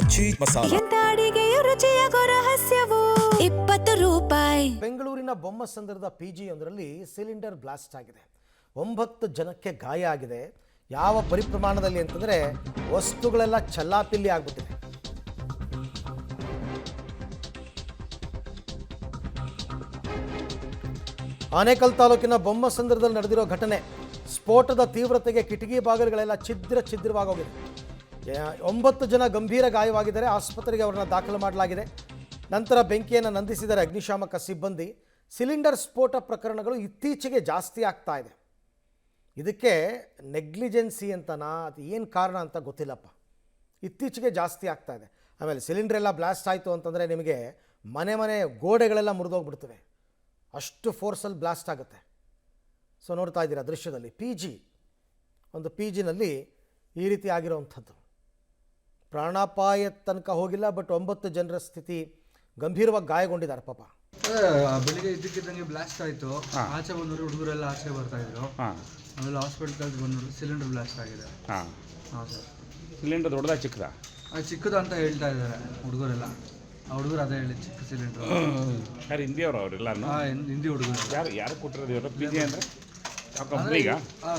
ಅಜ್ಜಿ ಮಸಾಲ. ಎಂತ ಅಡಿಗೆಯ ರುಚಿಯಾಗೋ ರಹಸ್ಯವು 20 ರೂಪಾಯಿ. ಬೆಂಗಳೂರಿನ ಬೊಮ್ಮಸಂದ್ರದ PG ಒಂದರಲ್ಲಿ ಸಿಲಿಂಡರ್ ಬ್ಲಾಸ್ಟ್ ಆಗಿದೆ. 9 ಜನಕ್ಕೆ ಗಾಯ ಆಗಿದೆ. ಯಾವ ಪರಿಪ್ರಮಾಣದಲ್ಲಿ ಅಂತಂದರೆ ವಸ್ತುಗಳೆಲ್ಲ ಚಲ್ಲಾಪಿಲ್ಲಿ ಆಗ್ಬಿಟ್ಟಿದೆ. ಆನೇಕಲ್ ತಾಲೂಕಿನ ಬೊಮ್ಮಸಂದ್ರದಲ್ಲಿ ನಡೆದಿರೋ ಘಟನೆ. ಸ್ಫೋಟದ ತೀವ್ರತೆಗೆ ಕಿಟಕಿ ಬಾಗಿಲುಗಳೆಲ್ಲ ಛಿದ್ರವಾಗೋಗಿದೆ. 9 ಜನ ಗಂಭೀರ ಗಾಯವಾಗಿದ್ದಾರೆ. ಆಸ್ಪತ್ರೆಗೆ ಅವರನ್ನು ದಾಖಲು ಮಾಡಲಾಗಿದೆ. ನಂತರ ಬೆಂಕಿಯನ್ನು ನಂದಿಸಿದ್ದಾರೆ ಅಗ್ನಿಶಾಮಕ ಸಿಬ್ಬಂದಿ. ಸಿಲಿಂಡರ್ ಸ್ಫೋಟ ಪ್ರಕರಣಗಳು ಇತ್ತೀಚೆಗೆ ಜಾಸ್ತಿ ಆಗ್ತಾ ಇದೆ. ಇದಕ್ಕೆ ನೆಗ್ಲಿಜೆನ್ಸಿ ಅಂತನಾ ಅದು ಏನು ಕಾರಣ ಅಂತ ಗೊತ್ತಿಲ್ಲಪ್ಪ. ಇತ್ತೀಚೆಗೆ ಜಾಸ್ತಿ ಆಗ್ತಾ ಇದೆ. ಆಮೇಲೆ ಸಿಲಿಂಡರ್ ಎಲ್ಲ ಬ್ಲಾಸ್ಟ್ ಆಯಿತು ಅಂತಂದರೆ ನಿಮಗೆ ಮನೆ ಗೋಡೆಗಳೆಲ್ಲ ಮುರಿದೋಗ್ಬಿಡ್ತವೆ. ಅಷ್ಟು ಫೋರ್ಸಲ್ಲಿ ಬ್ಲಾಸ್ಟ್ ಆಗುತ್ತೆ. ಸೊ ನೋಡ್ತಾ ಇದ್ದೀರಾ ದೃಶ್ಯದಲ್ಲಿ ಒಂದು PGನಲ್ಲಿ ಈ ರೀತಿ ಆಗಿರೋವಂಥದ್ದು. ಪ್ರಾಣಾಪಾಯ ತನಕ ಹೋಗಿಲ್ಲ, ಬಟ್ 9 ಜನರ ಸ್ಥಿತಿ ಗಂಭೀರವಾಗಿ ಗಾಯಗೊಂಡಿದ್ದಾರೆ ಪಾಪ. ಬೆಳಿಗ್ಗೆ ಇದ್ದಕ್ಕಿದ್ದಂಗೆ ಬ್ಲಾಸ್ಟ್ ಆಯಿತು. ಆಚೆ ಬಂದವರು ಹುಡುಗರೆಲ್ಲ ಆಚೆ ಬರ್ತಾ ಇದ್ರು. ಆಮೇಲೆ ಹಾಸ್ಪಿಟಲ್ ಬಂದರು, ಸಿಲಿಂಡರ್ ಬ್ಲಾಸ್ಟ್ ಆಗಿದೆ. ಹಾಂ ಸರ್. ಸಿಲಿಂಡರ್ ದೊಡ್ಡದಾ ಚಿಕ್ಕದಾ? ಚಿಕ್ಕದು ಅಂತ ಹೇಳ್ತಾ ಇದ್ದಾರೆ ಹುಡುಗರೆಲ್ಲ. ಆ ಹುಡುಗರು ಅದೇ ಹೇಳಿ ಚಿಕ್ಕ ಸಿಲಿಂಡರ್. ಯಾರು ಹಿಂದಿಯವರು ಅವರೆಲ್ಲ? ಹಿಂದಿ ಹುಡುಗರು. ಯಾರು ಕೊಟ್ಟಿರೋದು ಇವರು? PG ಅಂದರೆ ಯಾವ ಕಂಪ್ನಿಗ?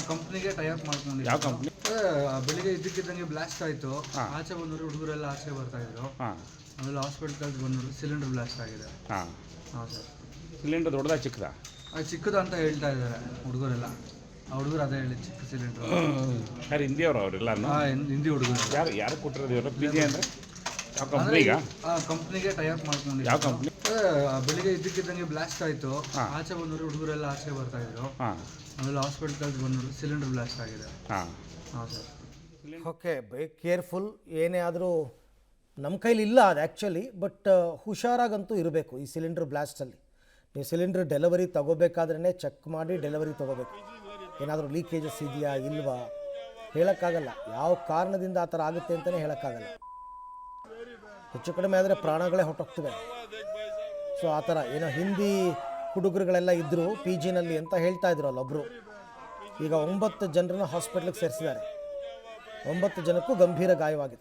ಕಂಪ್ನಿಗೆ ಟೈಅಪ್ ಮಾಡ್ಕೊಂಡು. ಯಾವ ಕಂಪ್ನಿ? ಬೆಳಿಗ್ಗೆ ಇದ್ದಕ್ಕಿದ್ದಂಗೆ ಬ್ಲಾಸ್ಟ್ ಆಯಿತು. ಆಚೆ ಬಂದವರು ಹುಡುಗರೆಲ್ಲ ಆಚೆ ಬರ್ತಾ ಇದ್ರು. ಆಮೇಲೆ ಹಾಸ್ಪಿಟಲ್ ಬಂದರು, ಸಿಲಿಂಡರ್ ಬ್ಲಾಸ್ಟ್ ಆಗಿದೆ. ಹಾಂ ಸರ್. ಸಿಲಿಂಡರ್ ದೊಡ್ಡದಾ ಚಿಕ್ಕದಾ? ಚಿಕ್ಕದು ಅಂತ ಹೇಳ್ತಾ ಇದ್ದಾರೆ ಹುಡುಗರೆಲ್ಲ. ಆ ಹುಡುಗರು ಅದೇ ಹೇಳಿ ಚಿಕ್ಕ ಸಿಲಿಂಡರ್. ಯಾರು ಹಿಂದಿಯವರು ಅವರೆಲ್ಲ? ಹಿಂದಿ ಹುಡುಗರು. ಯಾರು ಕೊಟ್ಟಿರೋದು ಇವರು? PG ಅಂದರೆ ಯಾವ ಕಂಪ್ನಿಗ? ಕಂಪ್ನಿಗೆ ಟೈಅಪ್ ಮಾಡ್ಕೊಂಡು. ಯಾವ ಕಂಪ್ನಿ? ಬೆಳಿಗ್ಗೆ ಇದ್ದಕ್ಕಿದ್ದಂಗೆ ಬ್ಲಾಸ್ಟ್ ಆಯಿತು. ಆಚೆ ಬಂದವರು ಹುಡುಗರೆಲ್ಲ ಆಚೆ ಬರ್ತಾ ಇದ್ರು. ಆಮೇಲೆ ಹಾಸ್ಪಿಟಲ್ ಬಂದರು, ಸಿಲಿಂಡರ್ ಬ್ಲಾಸ್ಟ್ ಆಗಿದೆ. ಹಾಂ ಸರ್. Okay, by careful. ಏನೇ ಆದರೂ ನಮ್ಮ ಕೈಲಿ ಇಲ್ಲ ಅದು ಆ್ಯಕ್ಚುಲಿ, ಬಟ್ ಹುಷಾರಾಗಂತೂ ಇರಬೇಕು. ಈ ಸಿಲಿಂಡರ್ ಬ್ಲಾಸ್ಟಲ್ಲಿ ನೀವು ಸಿಲಿಂಡರ್ ಡೆಲಿವರಿ ತೊಗೋಬೇಕಾದ್ರೇ ಚೆಕ್ ಮಾಡಿ ಡೆಲಿವರಿ ತೊಗೋಬೇಕು. ಏನಾದರೂ ಲೀಕೇಜಸ್ ಇದೆಯಾ ಇಲ್ವಾ ಹೇಳೋಕ್ಕಾಗಲ್ಲ. ಯಾವ ಕಾರಣದಿಂದ ಆ ಥರ ಆಗುತ್ತೆ ಅಂತಲೇ ಹೇಳೋಕ್ಕಾಗಲ್ಲ. ಹೆಚ್ಚು ಕಡಿಮೆ ಆದರೆ ಪ್ರಾಣಗಳೇ ಹೊರಟೋಗ್ತವೆ. ಸೊ ಆ ಥರ ಏನೋ ಹಿಂದಿ ಹುಡುಗರುಗಳೆಲ್ಲ ಇದ್ದರು PGನಲ್ಲಿ ಅಂತ ಹೇಳ್ತಾ ಇದ್ರು ಅಲ್ಲೊಬ್ಬರು. ಈಗ 9 ಜನರನ್ನು ಹಾಸ್ಪಿಟ್ಲಿಗೆ ಸೇರಿಸಿದ್ದಾರೆ. 9 ಜನಕ್ಕೂ ಗಂಭೀರ ಗಾಯವಾಗಿದೆ.